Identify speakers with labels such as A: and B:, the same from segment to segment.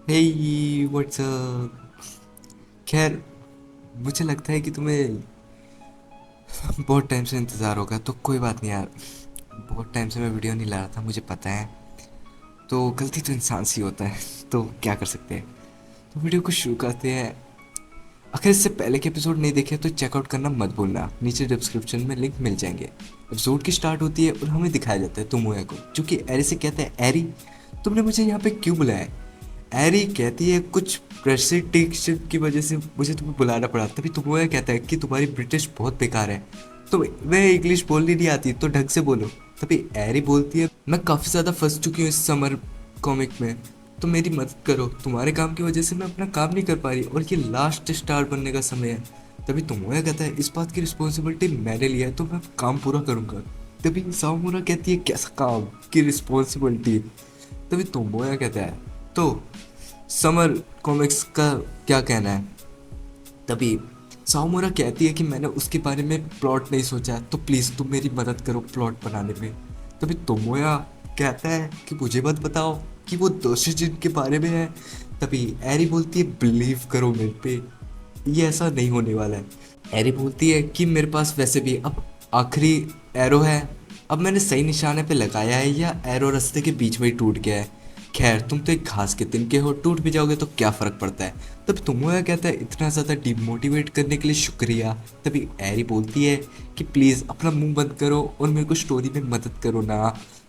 A: हे WhatsApp. खैर, मुझे लगता है कि तुम्हें बहुत टाइम से इंतज़ार होगा, तो कोई बात नहीं यार। बहुत टाइम से मैं वीडियो नहीं ला रहा था, मुझे पता है। तो गलती तो इंसान से ही होता है, तो क्या कर सकते हैं। तो वीडियो को शुरू करते हैं। अगर इससे पहले के एपिसोड नहीं देखे तो चेकआउट करना मत भूलना, नीचे डिस्क्रिप्शन में लिंक मिल जाएंगे। एपिसोड की स्टार्ट होती है और हमें दिखाया जाता है तुमोया को, जो कि एरी से कहता है, एरी तुमने मुझे यहाँ पे क्यों बुलाया है। एरी कहती है कुछ प्रेसिडिक्शन की वजह से मुझे तुम्हें बुलाना पड़ा। तभी तुमोया कहता है कि तुम्हारी ब्रिटिश बहुत बेकार है, तो वह इंग्लिश बोलनी नहीं आती तो ढंग से बोलो। तभी एरी बोलती है, मैं काफ़ी ज़्यादा फंस चुकी हूँ इस समर कॉमिक में, तो मेरी मदद करो। तुम्हारे काम की वजह से मैं अपना काम नहीं कर पा रही और ये लास्ट स्टार बनने का समय है। तभी तोमोया कहता है, इस बात की रिस्पॉन्सिबिलिटी मैंने लिया है तो मैं काम पूरा करूंगा। तभी सामूरा कहती है, कैसा काम की रिस्पॉन्सिबिलिटी। तभी तोमोया कहता है, तो समर कॉमिक्स का क्या कहना है। तभी सामूरा कहती है कि मैंने उसके बारे में प्लॉट नहीं सोचा, तो प्लीज़ तुम मेरी मदद करो प्लॉट बनाने में। तभी तोमोया कहता है कि मुझे मत बताओ कि वो दोषी जिनके बारे में है। तभी एरी बोलती है, बिलीव करो मेरे पे, ये ऐसा नहीं होने वाला है। एरी बोलती है कि मेरे पास वैसे भी अब आखिरी एरो है, अब मैंने सही निशाने पे लगाया है या एरो रास्ते के बीच में ही टूट गया है। खैर, तुम तो एक घास के तिनके हो, टूट भी जाओगे तो क्या फ़र्क पड़ता है। तब तुमोया कहता है, इतना ज़्यादा डिमोटिवेट करने के लिए शुक्रिया। तभी एरी बोलती है कि प्लीज़ अपना मुंह बंद करो और मेरे को स्टोरी में मदद करो ना।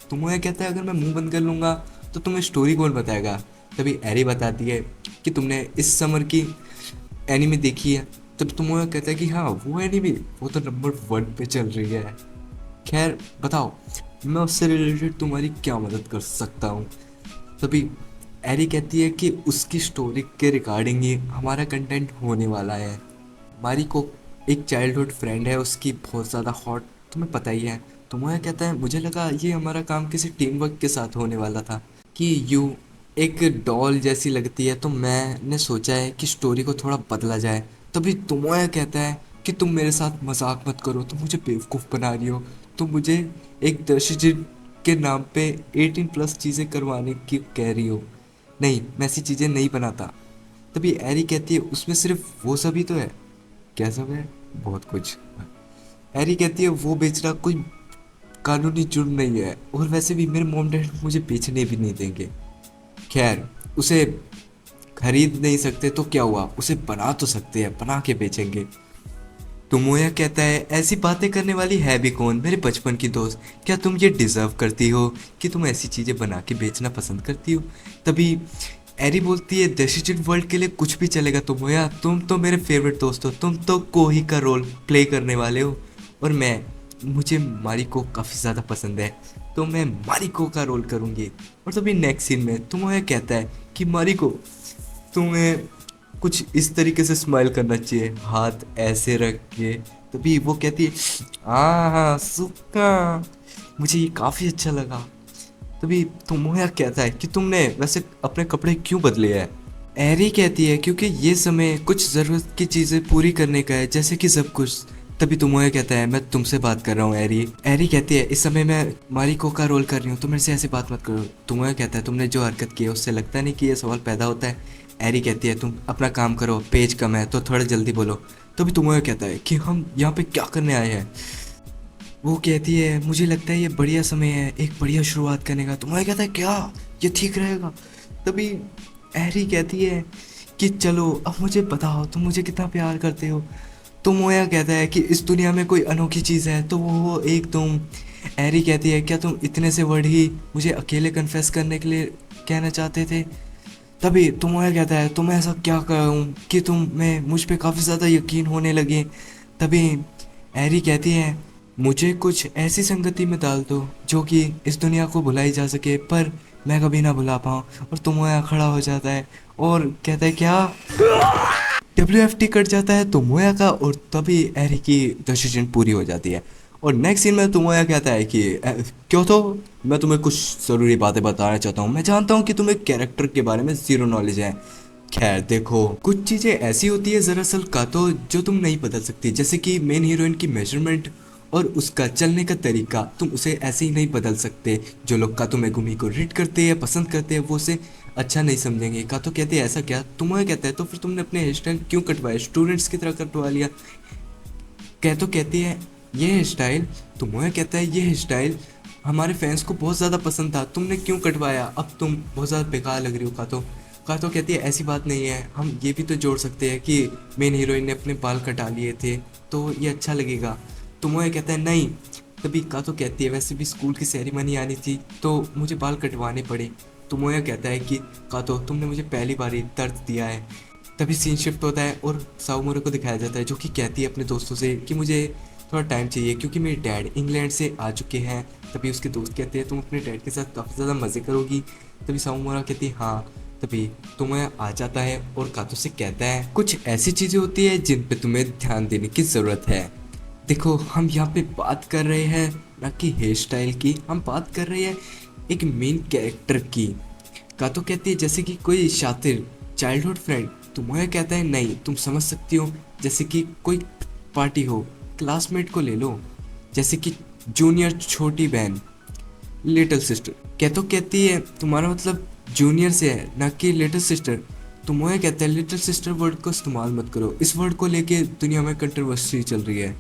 A: तुमोया कहता है, अगर मैं मुंह बंद कर लूँगा तो तुम्हें स्टोरी कौन बताएगा। तभी एरी बताती है कि तुमने इस समर की एनिमे देखी है। तब तुमोया कहता है कि हाँ, वो एनिमे वो तो नंबर 1 पे चल रही है। खैर बताओ, मैं उससे रिलेटेड तुम्हारी क्या मदद कर सकता हूँ। तभी एरी कहती है कि उसकी स्टोरी के रिगार्डिंग ही हमारा कंटेंट होने वाला है। मारी को एक चाइल्डहुड फ्रेंड है उसकी, बहुत ज़्यादा हॉट, तुम्हें पता ही है। तो मैं कहता है, मुझे लगा ये हमारा काम किसी टीम वर्क के साथ होने वाला था, कि यू एक डॉल जैसी लगती है, तो मैंने सोचा है कि स्टोरी को थोड़ा बदला जाए। तभी तुमोया कहता है कि तुम मेरे साथ मजाक मत करो, तुम मुझे बेवकूफ़ बना रही हो, तुम मुझे एक दर्शजिन के नाम पे 18+ चीज़ें करवाने की कह रही हो। नहीं, मैं ऐसी चीज़ें नहीं बनाता। तभी एरी कहती है, उसमें सिर्फ वो सभी तो है। क्या सब है, बहुत कुछ। एरी कहती है, वो बेचना कोई कानूनी जुर्म नहीं है, और वैसे भी मेरे मॉम डैड मुझे बेचने भी नहीं देंगे। खैर, उसे खरीद नहीं सकते तो क्या हुआ, उसे बना तो सकते हैं, बना के बेचेंगे। तुमोया कहता है, ऐसी बातें करने वाली है भी कौन, मेरे बचपन की दोस्त। क्या तुम ये डिजर्व करती हो कि तुम ऐसी चीज़ें बना के बेचना पसंद करती हो। तभी एरी बोलती है, डिजिटल वर्ल्ड के लिए कुछ भी चलेगा तुमोया, तुम तो मेरे फेवरेट दोस्त हो, तुम तो कोही का रोल प्ले करने वाले हो। और मुझे मारिको काफ़ी ज़्यादा पसंद है, तो मैं मारिको का रोल करूँगी। और तभी नेक्स्ट सीन में तुमोया कहता है कि मारिको, तुम्हें कुछ इस तरीके से स्माइल करना चाहिए, हाथ ऐसे रख के। तभी वो कहती है, हाँ हाँ सुक्का, मुझे ये काफ़ी अच्छा लगा। तभी तोमोया कहता है कि तुमने वैसे अपने कपड़े क्यों बदले हैं। एरी कहती है, क्योंकि ये समय कुछ ज़रूरत की चीज़ें पूरी करने का है, जैसे कि सब कुछ। तभी तोमोया कहता है, मैं तुमसे बात कर रहा हूँ एरी। एरी कहती है, इस समय मैं मारिको का रोल कर रही हूँ, तो मेरे से ऐसी बात मत करो। तोमोया कहता है, तुमने जो हरकत की है उससे लगता नहीं कि ये सवाल पैदा होता है। एरी कहती है, तुम अपना काम करो, पेज कम है तो थोड़ा जल्दी बोलो। तभी तोमोया कहता है कि हम यहाँ पे क्या करने आए हैं। वो कहती है, मुझे लगता है ये बढ़िया समय है एक बढ़िया शुरुआत करने का। तुम्हारा कहता है, क्या ये ठीक रहेगा। तभी एरी कहती है कि चलो अब मुझे बताओ तुम मुझे कितना प्यार करते हो। तो मोया कहता है कि इस दुनिया में कोई अनोखी चीज़ है तो वो एक तुम। एरी कहती है, क्या तुम इतने से वर्ड ही मुझे अकेले कन्फेस करने के लिए कहना चाहते थे। तभी तो मोया कहता है, तो मैं ऐसा क्या करूँ कि तुम में मुझ पे काफ़ी ज़्यादा यकीन होने लगे। तभी एरी कहती है, मुझे कुछ ऐसी संगति में डाल दो जो कि इस दुनिया को भुलाई जा सके पर मैं कभी ना भुला पाऊँ। और तुमोया खड़ा हो जाता है और कहता है, क्या। WFT कट जाता है तुमोया का, और तभी एरी की डिसीजन पूरी हो जाती है। और नेक्स्ट सीन में तुमोया कहता है कि क्यों, तो मैं तुम्हें कुछ ज़रूरी बातें बताना चाहता हूँ। मैं जानता हूँ कि तुम्हें कैरेक्टर के बारे में ज़ीरो नॉलेज है। खैर देखो, कुछ चीज़ें ऐसी होती है दरअसल का तो जो तुम नहीं बदल सकती, जैसे कि मेन हीरोइन की मेजरमेंट और उसका चलने का तरीका, तुम उसे ऐसे ही नहीं बदल सकते। जो लोग कातो मेगुमी को रीड करते हैं, पसंद करते हैं, वो उसे अच्छा नहीं समझेंगे। का तो कहते हैं ऐसा क्या, तुम्हें कहता है तो फिर तुमने अपने हेयर स्टाइल क्यों कटवाए, स्टूडेंट्स की तरह कटवा लिया। कह तो कहती है ये हेयर स्टाइल, तुम्हें कहता है ये हेयर स्टाइल हमारे फैंस को बहुत ज़्यादा पसंद था, तुमने क्यों कटवाया, अब तुम बहुत ज़्यादा बेकार लग रही हो। का तो कहती है ऐसी बात नहीं है, हम ये भी तो जोड़ सकते हैं कि मेन हीरोइन ने अपने बाल कटा लिए थे तो ये अच्छा लगेगा। तुम्हें कहता है नहीं। तभी का तो कहती है वैसे भी स्कूल की सेरेमनी आनी थी तो मुझे बाल कटवाने पड़े। तुम्हें कहता है कि का तो तुमने मुझे पहली बार ही दर्द दिया है। तभी सीन शिफ्ट होता है और साउमोरा को दिखाया जाता है जो कि कहती है अपने दोस्तों से कि मुझे थोड़ा टाइम चाहिए क्योंकि मेरे डैड इंग्लैंड से आ चुके हैं। तभी उसके दोस्त कहते हैं तुम अपने डैड के साथ काफ़ी ज़्यादा मज़े करोगी। तभी साउमोरा कहती है हाँ। तभी तुम्हें आ जाता है और कातो से कहता है कुछ ऐसी चीज़ें होती है जिन पे तुम्हें ध्यान देने की ज़रूरत है। देखो हम यहाँ पे बात कर रहे हैं ना कि हेयर स्टाइल की, हम बात कर रहे हैं एक मेन कैरेक्टर की। कातो कहती है जैसे कि कोई शातिर चाइल्डहुड फ्रेंड। तुम्हें कहता है नहीं, तुम समझ सकती हो जैसे कि कोई पार्टी हो, क्लासमेट को ले लो, जैसे कि जूनियर छोटी बहन, लिटिल सिस्टर। क्या तो कहती है तुम्हारा मतलब जूनियर से है ना कि लिटिल सिस्टर। तुम्हें कहता है लिटिल सिस्टर वर्ड को इस्तेमाल मत करो, इस वर्ड को लेके दुनिया में कंट्रोवर्सी चल रही है।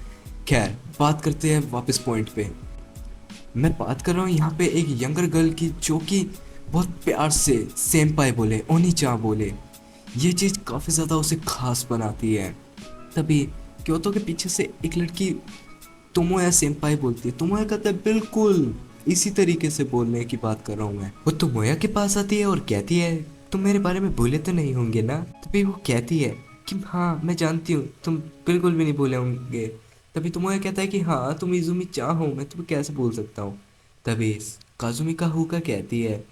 A: खैर बात करते हैं वापस पॉइंट पे। मैं बात कर रहा हूँ यहाँ पे एक यंगर गर्ल की जो कि बहुत प्यार से सेम्पाई बोले, ओनी चाँ बोले। ये चीज़ काफ़ी ज़्यादा उसे खास बनाती है। तभी क्योतो के पीछे से एक लड़की तोमोया सेम्पाई बोलती है। तोमोया कहता है बिल्कुल इसी तरीके से बोलने की बात कर रहा हूँ मैं। वो तोमोया के पास आती है और कहती है तुम मेरे बारे में भूले तो नहीं होंगे ना। तभी वो कहती है कि हाँ मैं जानती हूँ तुम बिल्कुल भी नहीं भूले होंगे। तभी तोमोया कहता है कि हाँ तुम इजुमी चाह हो, मैं तुम्हें कैसे भूल सकता हूँ। तभी काजुमी का हुका कहती है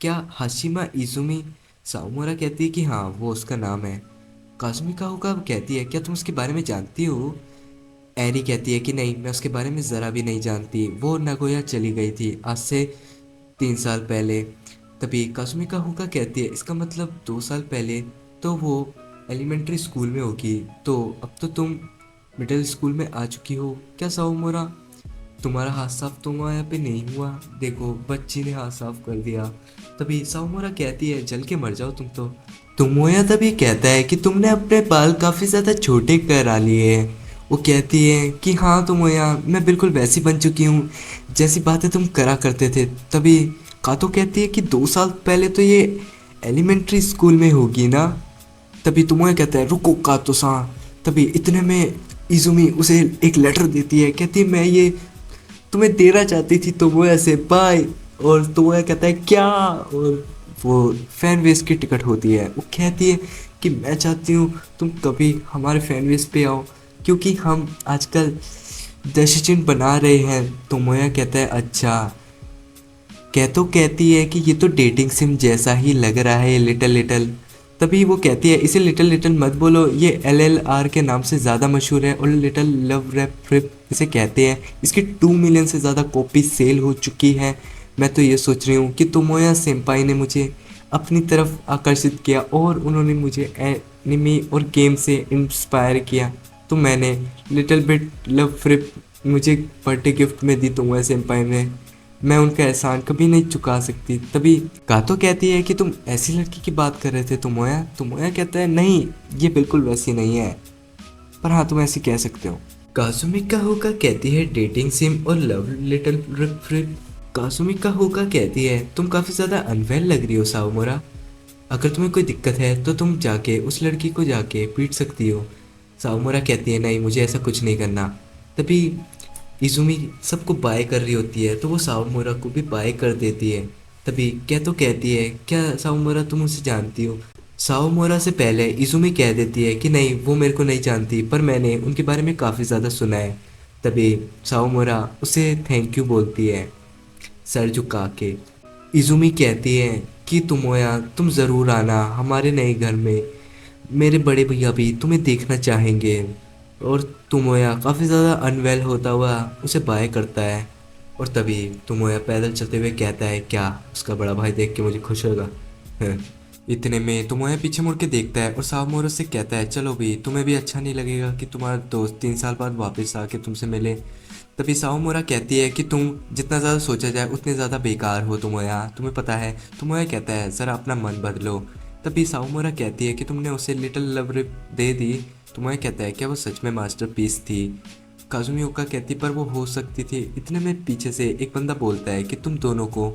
A: क्या हाशिमा इजुमी। साउमोरा कहती है कि हाँ वो उसका नाम है। काजुमी का हुका कहती है क्या तुम उसके बारे में जानती हो। एरी कहती है कि नहीं मैं उसके बारे में ज़रा भी नहीं जानती, वो नागोया चली गई थी आज से 3 साल पहले। तभी काजुमी का हुका कहती है इसका मतलब 2 साल पहले तो वो एलिमेंट्री स्कूल में होगी, तो अब तो तुम मिडिल स्कूल में आ चुकी हो क्या साउमोरा। तुम्हारा हाथ साफ तुम्हारे पे नहीं हुआ, देखो बच्ची ने हाथ साफ कर दिया। तभी साउमोरा कहती है जल के मर जाओ तुम तो। तोमोया तभी कहता है कि तुमने अपने बाल काफ़ी ज़्यादा छोटे करा लिए हैं। वो कहती है कि हाँ तोमोया मैं बिल्कुल वैसी बन चुकी हूँ जैसी बातें तुम करा करते थे। तभी कातो कहती है कि 2 साल पहले तो ये एलिमेंट्री स्कूल में होगी ना। तभी तोमोया कहता है रुको कातो सा। तभी इतने में इजुमी उसे एक लेटर देती है, कहती है मैं ये तुम्हें देना चाहती थी तो वो ऐसे बाय। और तो वो कहता है क्या, और वो फैन बेस की टिकट होती है। वो कहती है कि मैं चाहती हूँ तुम कभी हमारे फैन बेस पे आओ क्योंकि हम आजकल डसिजन बना रहे हैं। तो मोया कहता है अच्छा। कह तो कहती है कि ये तो डेटिंग सिम जैसा ही लग रहा है लिटिल लिटिल। तभी वो कहती है इसे लिटिल लिटिल मत बोलो, ये LLR के नाम से ज़्यादा मशहूर है और लिटिल लव रैप ट्रिप इसे कहते हैं। इसकी 2 मिलियन से ज़्यादा कॉपी सेल हो चुकी है। मैं तो ये सोच रही हूँ कि तोमोया सेम्पाई ने मुझे अपनी तरफ आकर्षित किया और उन्होंने मुझे एनिमे और गेम से इंस्पायर किया, तो मैंने लिटिल बिट लव ट्रिप मुझे बर्थडे गिफ्ट में दी तोमोया सेम्पाई ने। मैं उनका एहसान कभी नहीं चुका सकती। तभी कातो कहती है कि तुम ऐसी लड़की की बात कर रहे थे तुमोया। तुमोया कहता है नहीं ये बिल्कुल वैसी नहीं है, पर हाँ तुम ऐसी कह सकते हो। काजुमी का होका कहती है डेटिंग सिम और लव लिटिल फ्रिप। काजुमी का होका कहती है तुम काफ़ी ज़्यादा अनवेल लग रही हो साउमोरा, अगर तुम्हें कोई दिक्कत है तो तुम जाके उस लड़की को जाके पीट सकती हो। साउमोरा कहती है नहीं मुझे ऐसा कुछ नहीं करना। तभी इजुमी सबको बाय कर रही होती है तो वो साउमोरा को भी बाय कर देती है। तभी क्या तो कहती है क्या साउमोरा तुम उसे जानती हो। साउमोरा से पहले इजुमी कह देती है कि नहीं वो मेरे को नहीं जानती पर मैंने उनके बारे में काफ़ी ज़्यादा सुना है। तभी साउमोरा उसे थैंक यू बोलती है सर झुका के। इजुमी कहती है कि तुमोया तुम ज़रूर आना हमारे नए घर में, मेरे बड़े भैया भी तुम्हें देखना चाहेंगे। और तुमोया काफ़ी ज़्यादा अनवेल होता हुआ उसे बाय करता है। और तभी तुमोया पैदल चलते हुए कहता है क्या उसका बड़ा भाई देख के मुझे खुश होगा। इतने में तोमोया पीछे मुड़ के देखता है और सावमोरो से कहता है चलो भी, तुम्हें भी अच्छा नहीं लगेगा कि तुम्हारा दोस्त 3 साल बाद वापस आके तुमसे मिले। तभी सावमोरा कहती है कि तुम जितना ज़्यादा सोचा जाए उतने ज़्यादा बेकार हो तोमोया, तुम्हें पता है। तोमोया कहता है ज़रा अपना मन बदलो। तभी सावमोरा कहती है कि तुमने उसे लिटिल लव रिप दे दी। तोमोया कहता है क्या वो सच में मास्टरपीस थी। काजुमी ओका कहती पर वो हो सकती थी। इतने में पीछे से एक बंदा बोलता है कि तुम दोनों को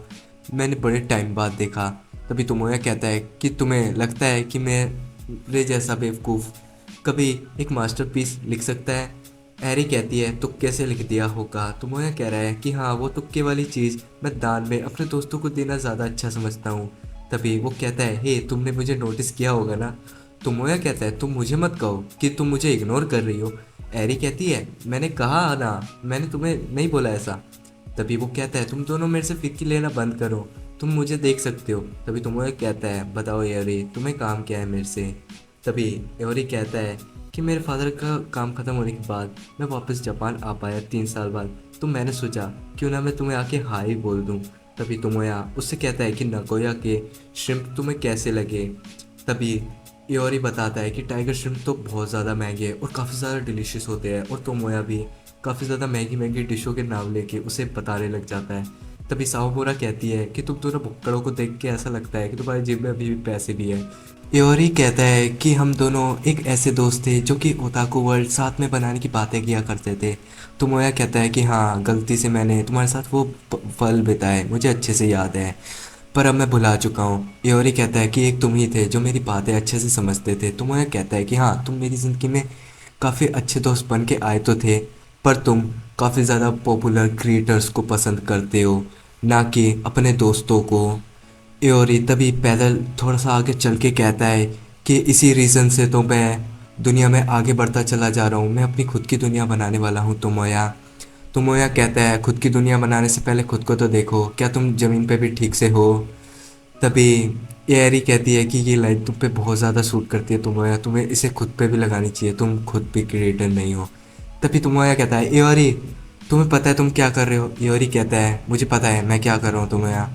A: मैंने बड़े टाइम बाद देखा। तभी तोमोया कहता है कि तुम्हें लगता है कि मेरे जैसा बेवकूफ़ कभी एक मास्टरपीस लिख सकता है। एरी कहती है तुक्के से लिख दिया होगा। तोमोया कह रहा है कि हाँ वो तुक्के वाली चीज़ मैं दान में अपने दोस्तों को देना ज़्यादा अच्छा समझता हूँ। तभी वो कहता है हे तुमने मुझे नोटिस किया होगा ना। तोमोया कहता है तुम मुझे मत कहो कि तुम मुझे इग्नोर कर रही हो। एरी कहती है मैंने कहा ना, मैंने तुम्हें नहीं बोला ऐसा। तभी वो कहता है तुम दोनों मेरे से फिक्की लेना बंद करो, तुम मुझे देख सकते हो। तभी तुम्हें कहता है बताओ एरी तुम्हें काम क्या है मेरे से। तभी एरी कहता है कि मेरे फादर का काम ख़त्म होने के बाद मैं वापस जापान आ पाया 3 साल बाद, तो मैंने सोचा क्यों ना मैं तुम्हें आके हाई बोल दूँ। तभी तोमोया उससे कहता है कि नगोया के श्रिम्प तुम्हें कैसे लगे। तभी इयोरी बताता है कि टाइगर श्रिम्प तो बहुत ज़्यादा महंगे और काफ़ी ज़्यादा डिलीशियस होते हैं, और तोमोया भी काफ़ी ज़्यादा महंगी महंगी डिशों के नाम लेके उसे बताने लग जाता है। तभी साओमोरा कहती है कि तुम दोनों भुक्कड़ों को देख के ऐसा लगता है कि तुम्हारी जेब में अभी भी पैसे भी है। इयोरी कहता है कि हम दोनों एक ऐसे दोस्त थे जो कि ओताकू वर्ल्ड साथ में बनाने की बातें किया करते थे। तोमोया कहता है कि हाँ गलती से मैंने तुम्हारे साथ वो पल बिताए, मुझे अच्छे से याद है, पर अब मैं भुला चुका हूँ। इयोरी कहता है कि एक तुम ही थे जो मेरी बातें अच्छे से समझते थे। तोमोया कहता है कि हाँ तुम मेरी ज़िंदगी में काफ़ी अच्छे दोस्त बन के आए तो थे, पर तुम काफ़ी ज़्यादा पॉपुलर क्रिएटर्स को पसंद करते हो, ना कि अपने दोस्तों को। इयोरी तभी पैदल थोड़ा सा आगे चल के कहता है कि इसी रीज़न से तो मैं दुनिया में आगे बढ़ता चला जा रहा हूँ, मैं अपनी खुद की दुनिया बनाने वाला हूँ तोमोया। तोमोया कहता है खुद की दुनिया बनाने से पहले खुद को तो देखो, क्या तुम ज़मीन पे भी ठीक से हो। तभी एरी कहती है कि ये लाइट तुम पे बहुत ज़्यादा सूट करती है तोमोया, तुम्हें इसे खुद पे भी लगानी चाहिए, तुम खुद भी क्रिएटर नहीं हो। तभी तोमोया कहता है एरी तुम्हें पता है तुम क्या कर रहे हो। एरी कहता है मुझे पता है मैं क्या कर रहा हूँ तोमोया।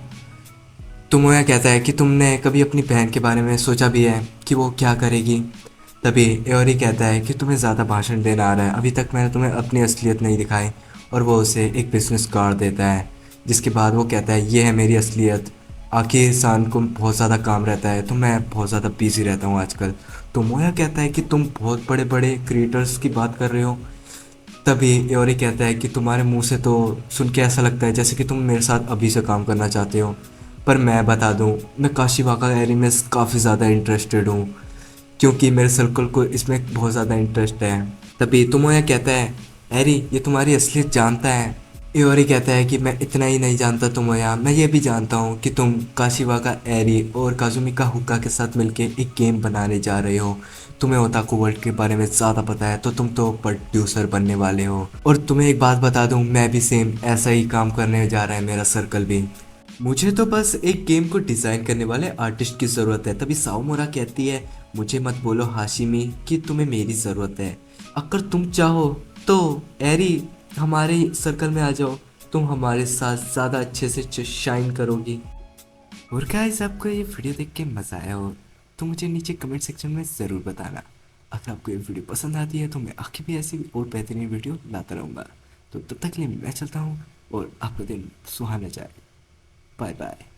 A: तोमोया कहता है कि तुमने कभी अपनी बहन के बारे में सोचा भी है कि वो क्या करेगी। तभी एओरी कहता है कि तुम्हें ज़्यादा भाषण देना आ रहा है, अभी तक मैंने तुम्हें अपनी असलियत नहीं दिखाई। और वो उसे एक बिजनेस कार्ड देता है, जिसके बाद वो कहता है ये है मेरी असलियत। आखिर इंसान को बहुत ज़्यादा काम रहता है तो मैं बहुत ज़्यादा बिजी रहता हूँ आजकल। तो मोया कहता है कि तुम बहुत बड़े बड़े क्रिएटर्स की बात कर रहे हो। तभी एओरी कहता है कि तुम्हारे मुंह से तो सुन के ऐसा लगता है जैसे कि तुम मेरे साथ अभी से काम करना चाहते हो, पर मैं बता दूं मैं काशीवाका एरी में काफ़ी ज़्यादा इंटरेस्टेड हूँ, क्योंकि मेरे सर्कल को इसमें बहुत ज़्यादा इंटरेस्ट है। तभी तोमोया कहता है एरी ये तुम्हारी असलियत जानता है। इयोरी कहता है कि मैं इतना ही नहीं जानता तोमोया, मैं ये भी जानता हूँ कि तुम काशिवा का एरी और काजुमी का हुक्का के साथ मिलके एक गेम बनाने जा रहे हो। तुम्हें ओताकू वर्ल्ड के बारे में ज़्यादा पता है, तो तुम तो प्रोड्यूसर बनने वाले हो। और तुम्हें एक बात बता दूँ मैं भी सेम ऐसा ही काम करने जा रहा है मेरा सर्कल भी। मुझे तो बस एक गेम को डिज़ाइन करने वाले आर्टिस्ट की ज़रूरत है। तभी साओमोरा कहती है मुझे मत बोलो हाशिमी कि तुम्हें मेरी ज़रूरत है, अगर तुम चाहो तो एरी हमारे सर्कल में आ जाओ, तुम हमारे साथ ज़्यादा अच्छे से शाइन करोगी। और गाइस आपको ये वीडियो देख के मज़ा आया हो तो मुझे नीचे कमेंट सेक्शन में ज़रूर बताना। अगर आपको ये वीडियो पसंद आती है तो मैं आगे भी ऐसी और बेहतरीन वीडियो लाता रहूँगा। तो तब तक के लिए मैं चलता हूँ और आपका दिन सुहाना जाए। Bye bye.